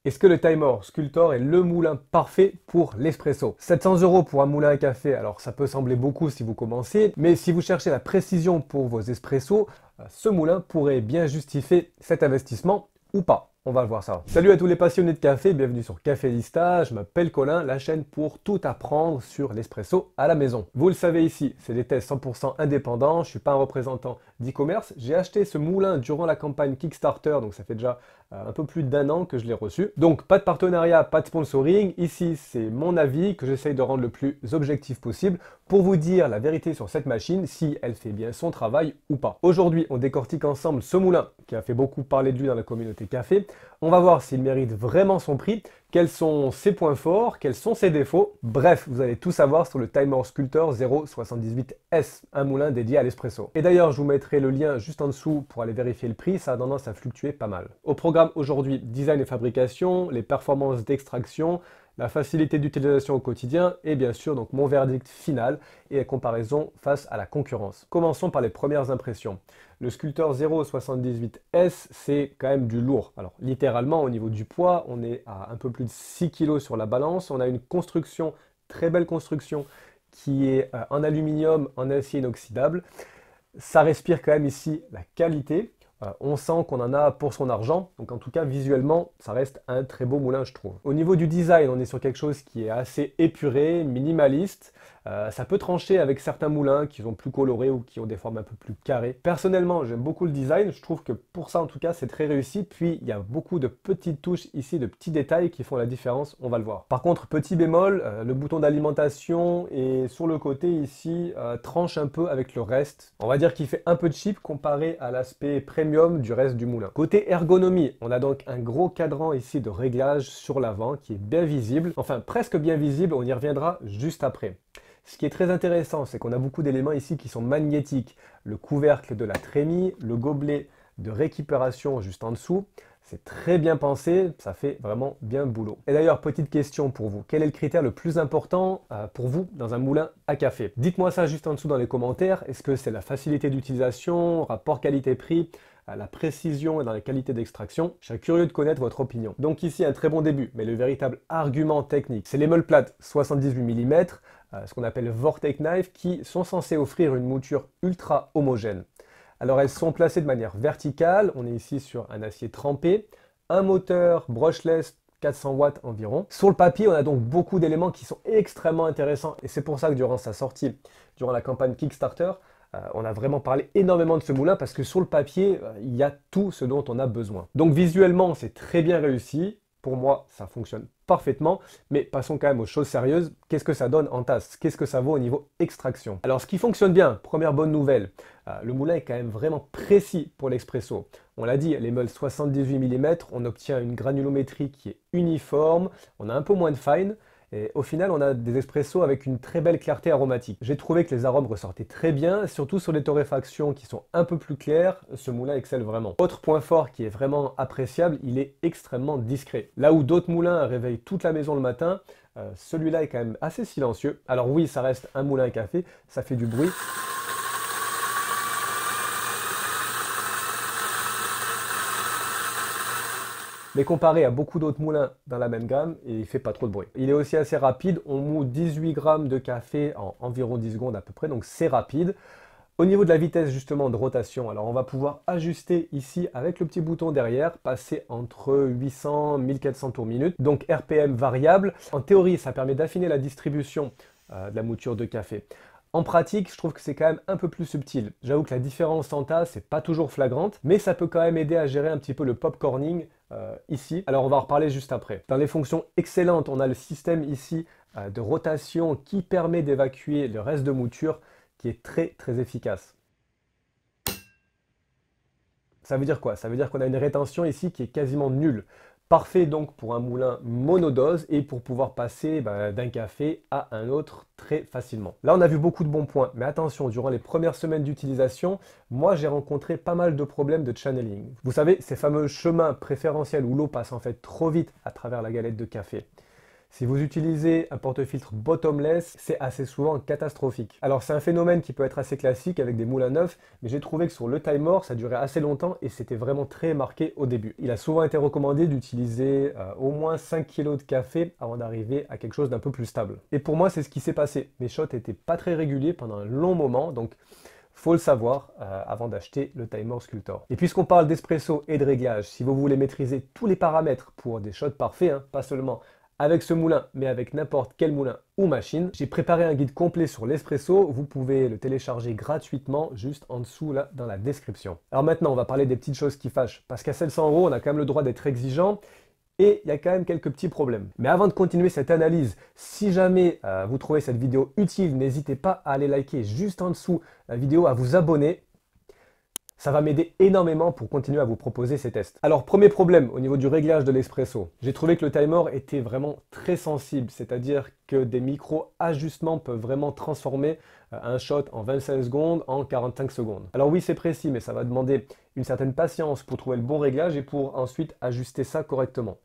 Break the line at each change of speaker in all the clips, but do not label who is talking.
Est-ce que le Timer Sculptor est le moulin parfait pour l'espresso? 700 € pour un moulin à café, alors ça peut sembler beaucoup si vous commencez, mais si vous cherchez la précision pour vos espressos, ce moulin pourrait bien justifier cet investissement ou pas. On va le voir ça. Salut à tous les passionnés de café, bienvenue sur Café Lista, je m'appelle Colin, la chaîne pour tout apprendre sur l'espresso à la maison. Vous le savez ici, c'est des tests 100% indépendants, je ne suis pas un représentant d'e-commerce. J'ai acheté ce moulin durant la campagne Kickstarter, donc ça fait déjà un peu plus d'1 an que je l'ai reçu. Donc pas de partenariat, pas de sponsoring, ici c'est mon avis que j'essaye de rendre le plus objectif possible pour vous dire la vérité sur cette machine, si elle fait bien son travail ou pas. Aujourd'hui, on décortique ensemble ce moulin qui a fait beaucoup parler de lui dans la communauté café. On va voir s'il mérite vraiment son prix, quels sont ses points forts, quels sont ses défauts. Bref, vous allez tout savoir sur le Timer Sculptor 078S, un moulin dédié à l'espresso. Et d'ailleurs, je vous mettrai le lien juste en dessous pour aller vérifier le prix, ça a tendance à fluctuer pas mal. Au programme aujourd'hui, design et fabrication, les performances d'extraction, la facilité d'utilisation au quotidien et bien sûr donc mon verdict final et la comparaison face à la concurrence. Commençons par les premières impressions. Le Sculptor 078S, c'est quand même du lourd. Alors littéralement au niveau du poids, on est à un peu plus de 6 kg sur la balance. On a une construction, très belle construction, qui est en aluminium, en acier inoxydable. Ça respire quand même ici la qualité. On sent qu'on en a pour son argent, donc en tout cas visuellement ça reste un très beau moulin je trouve. Au niveau du design, on est sur quelque chose qui est assez épuré, minimaliste. Ça peut trancher avec certains moulins qui sont plus colorés ou qui ont des formes un peu plus carrées. Personnellement j'aime beaucoup le design, je trouve que pour ça en tout cas c'est très réussi, puis il y a beaucoup de petites touches ici, de petits détails qui font la différence, on va le voir. Par contre petit bémol, le bouton d'alimentation et sur le côté ici tranche un peu avec le reste. On va dire qu'il fait un peu cheap comparé à l'aspect premium du reste du moulin. Côté ergonomie, on a donc un gros cadran ici de réglage sur l'avant qui est bien visible, enfin presque bien visible, on y reviendra juste après. Ce qui est très intéressant, c'est qu'on a beaucoup d'éléments ici qui sont magnétiques. Le couvercle de la trémie, le gobelet de récupération juste en dessous. C'est très bien pensé, ça fait vraiment bien le boulot. Et d'ailleurs, petite question pour vous. Quel est le critère le plus important pour vous dans un moulin à café? Dites-moi ça juste en dessous dans les commentaires. Est-ce que c'est la facilité d'utilisation, rapport qualité-prix, la précision et dans la qualité d'extraction? Je serais curieux de connaître votre opinion. Donc ici, un très bon début, mais le véritable argument technique, c'est les meules plates 78 mm, ce qu'on appelle Vortex Knife, qui sont censés offrir une mouture ultra homogène. Alors elles sont placées de manière verticale, on est ici sur un acier trempé, un moteur brushless 400 watts environ. Sur le papier, on a donc beaucoup d'éléments qui sont extrêmement intéressants et c'est pour ça que durant sa sortie, durant la campagne Kickstarter, on a vraiment parlé énormément de ce moulin parce que sur le papier, il y a tout ce dont on a besoin. Donc visuellement, c'est très bien réussi. Pour moi, ça fonctionne parfaitement, mais passons quand même aux choses sérieuses. Qu'est-ce que ça donne en tasse? Qu'est-ce que ça vaut au niveau extraction? Alors, ce qui fonctionne bien, première bonne nouvelle, le moulin est quand même vraiment précis pour l'expresso. On l'a dit, les meules 78 mm, on obtient une granulométrie qui est uniforme, on a un peu moins de fine, et au final, on a des espressos avec une très belle clarté aromatique. J'ai trouvé que les arômes ressortaient très bien, surtout sur les torréfactions qui sont un peu plus claires, ce moulin excelle vraiment. Autre point fort qui est vraiment appréciable, il est extrêmement discret. Là où d'autres moulins réveillent toute la maison le matin, celui-là est quand même assez silencieux. Alors oui, ça reste un moulin à café, ça fait du bruit. Mais comparé à beaucoup d'autres moulins dans la même gamme, il ne fait pas trop de bruit. Il est aussi assez rapide, on moud 18 grammes de café en environ 10 secondes à peu près, donc c'est rapide. Au niveau de la vitesse justement de rotation, alors on va pouvoir ajuster ici avec le petit bouton derrière, passer entre 800 et 1400 tours minute, donc RPM variable. En théorie, ça permet d'affiner la distribution de la mouture de café. En pratique, je trouve que c'est quand même un peu plus subtil. J'avoue que la différence en tasse, c'est pas toujours flagrante, mais ça peut quand même aider à gérer un petit peu le popcorning ici. Alors on va en reparler juste après. Dans les fonctions excellentes, on a le système ici de rotation qui permet d'évacuer le reste de mouture qui est très très efficace. Ça veut dire quoi? Ça veut dire qu'on a une rétention ici qui est quasiment nulle. Parfait donc pour un moulin monodose et pour pouvoir passer d'un café à un autre très facilement. Là on a vu beaucoup de bons points, mais attention, durant les premières semaines d'utilisation, moi j'ai rencontré pas mal de problèmes de channeling. Vous savez, ces fameux chemins préférentiels où l'eau passe en fait trop vite à travers la galette de café. Si vous utilisez un porte-filtre bottomless, c'est assez souvent catastrophique. Alors c'est un phénomène qui peut être assez classique avec des moulins neufs, mais j'ai trouvé que sur le Timor, ça durait assez longtemps et c'était vraiment très marqué au début. Il a souvent été recommandé d'utiliser au moins 5 kg de café avant d'arriver à quelque chose d'un peu plus stable. Et pour moi, c'est ce qui s'est passé. Mes shots n'étaient pas très réguliers pendant un long moment, donc faut le savoir avant d'acheter le Timor Sculptor. Et puisqu'on parle d'espresso et de réglage, si vous voulez maîtriser tous les paramètres pour des shots parfaits, hein, pas seulement avec ce moulin, mais avec n'importe quel moulin ou machine, j'ai préparé un guide complet sur l'espresso. Vous pouvez le télécharger gratuitement juste en dessous là dans la description. Alors maintenant, on va parler des petites choses qui fâchent. Parce qu'à 700 €, on a quand même le droit d'être exigeant. Et il y a quand même quelques petits problèmes. Mais avant de continuer cette analyse, si jamais vous trouvez cette vidéo utile, n'hésitez pas à aller liker juste en dessous la vidéo, à vous abonner. Ça va m'aider énormément pour continuer à vous proposer ces tests. Alors, premier problème au niveau du réglage de l'espresso. J'ai trouvé que le Timor était vraiment très sensible, c'est-à-dire que des micro-ajustements peuvent vraiment transformer un shot en 25 secondes en 45 secondes. Alors oui, c'est précis, mais ça va demander une certaine patience pour trouver le bon réglage et pour ensuite ajuster ça correctement.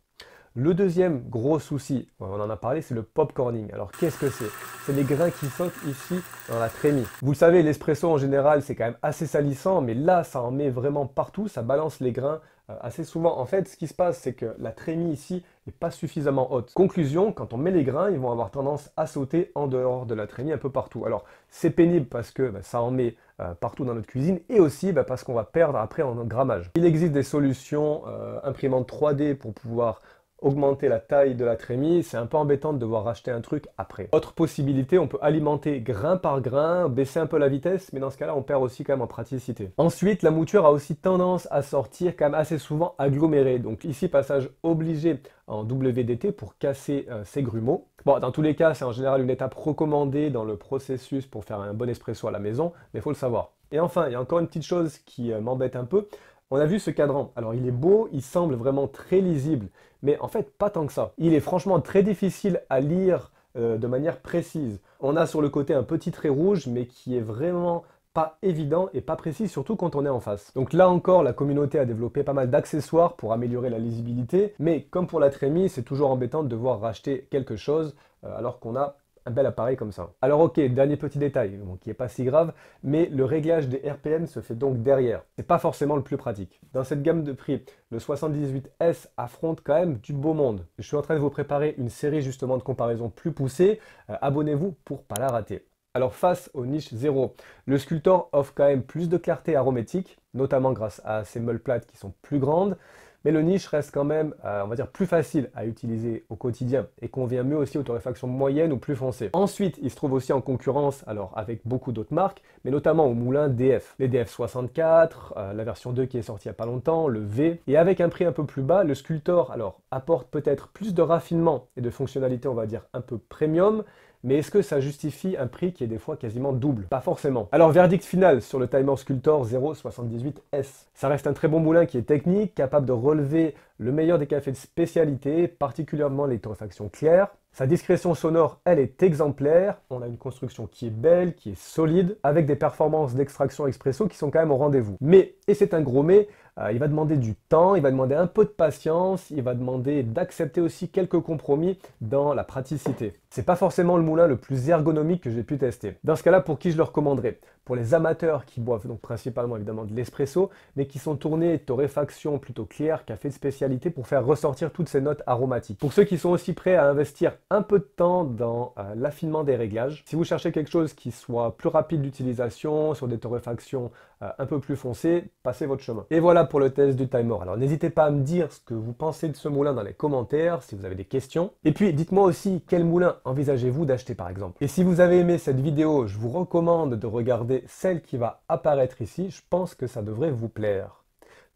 Le deuxième gros souci, on en a parlé, c'est le popcorning. Alors qu'est-ce que c'est? C'est les grains qui sautent ici dans la trémie. Vous le savez, l'espresso en général, c'est quand même assez salissant, mais là, ça en met vraiment partout, ça balance les grains assez souvent. En fait, ce qui se passe, c'est que la trémie ici n'est pas suffisamment haute. Conclusion, quand on met les grains, ils vont avoir tendance à sauter en dehors de la trémie un peu partout. Alors, c'est pénible parce que ça en met partout dans notre cuisine et aussi parce qu'on va perdre après en grammage. Il existe des solutions imprimantes 3D pour pouvoir augmenter la taille de la trémie, c'est un peu embêtant de devoir racheter un truc après. Autre possibilité, on peut alimenter grain par grain, baisser un peu la vitesse, mais dans ce cas-là, on perd aussi quand même en praticité. Ensuite, la mouture a aussi tendance à sortir quand même assez souvent agglomérée. Donc ici, passage obligé en WDT pour casser ces grumeaux. Bon, dans tous les cas, c'est en général une étape recommandée dans le processus pour faire un bon espresso à la maison, mais il faut le savoir. Et enfin, il y a encore une petite chose qui m'embête un peu. On a vu ce cadran. Alors il est beau, il semble vraiment très lisible, mais en fait pas tant que ça. Il est franchement très difficile à lire de manière précise. On a sur le côté un petit trait rouge, mais qui est vraiment pas évident et pas précis, surtout quand on est en face. Donc là encore, la communauté a développé pas mal d'accessoires pour améliorer la lisibilité, mais comme pour la trémie, c'est toujours embêtant de devoir racheter quelque chose alors qu'on a un bel appareil comme ça. Alors ok, dernier petit détail, bon, qui n'est pas si grave, mais le réglage des RPM se fait donc derrière. C'est pas forcément le plus pratique. Dans cette gamme de prix, le 78S affronte quand même du beau monde. Je suis en train de vous préparer une série justement de comparaisons plus poussées. Abonnez-vous pour pas la rater. Alors face aux niches 0, le Sculptor offre quand même plus de clarté aromatique, notamment grâce à ses meules plates qui sont plus grandes. Mais le niche reste quand même, on va dire, plus facile à utiliser au quotidien et convient mieux aussi aux torréfactions moyennes ou plus foncées. Ensuite, il se trouve aussi en concurrence alors avec beaucoup d'autres marques, mais notamment au moulin DF. Les DF64, la version 2 qui est sortie il n'y a pas longtemps, le V. Et avec un prix un peu plus bas, le Sculptor alors apporte peut-être plus de raffinement et de fonctionnalité, on va dire, un peu premium. Mais est-ce que ça justifie un prix qui est des fois quasiment double? Pas forcément. Alors verdict final sur le Timor Sculptor 078S. Ça reste un très bon moulin qui est technique, capable de relever le meilleur des cafés de spécialité, particulièrement les torréfactions claires. Sa discrétion sonore, elle est exemplaire. On a une construction qui est belle, qui est solide, avec des performances d'extraction expresso qui sont quand même au rendez-vous. Mais, et c'est un gros mais, il va demander du temps, il va demander un peu de patience, il va demander d'accepter aussi quelques compromis dans la praticité. C'est pas forcément le moulin le plus ergonomique que j'ai pu tester. Dans ce cas-là, pour qui je le recommanderais? Pour les amateurs qui boivent donc principalement évidemment de l'espresso, mais qui sont tournés torréfaction plutôt claire, café de spécialité pour faire ressortir toutes ces notes aromatiques. Pour ceux qui sont aussi prêts à investir un peu de temps dans l'affinement des réglages, si vous cherchez quelque chose qui soit plus rapide d'utilisation, sur des torréfactions un peu plus foncées, passez votre chemin. Et voilà pour le test du Timor. Alors n'hésitez pas à me dire ce que vous pensez de ce moulin dans les commentaires, si vous avez des questions. Et puis dites-moi aussi quel moulin envisagez-vous d'acheter par exemple. Et si vous avez aimé cette vidéo, je vous recommande de regarder celle qui va apparaître ici. Je pense que ça devrait vous plaire.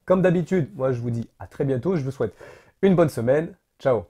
Comme d'habitude, moi je vous dis à très bientôt. Je vous souhaite une bonne semaine. Ciao!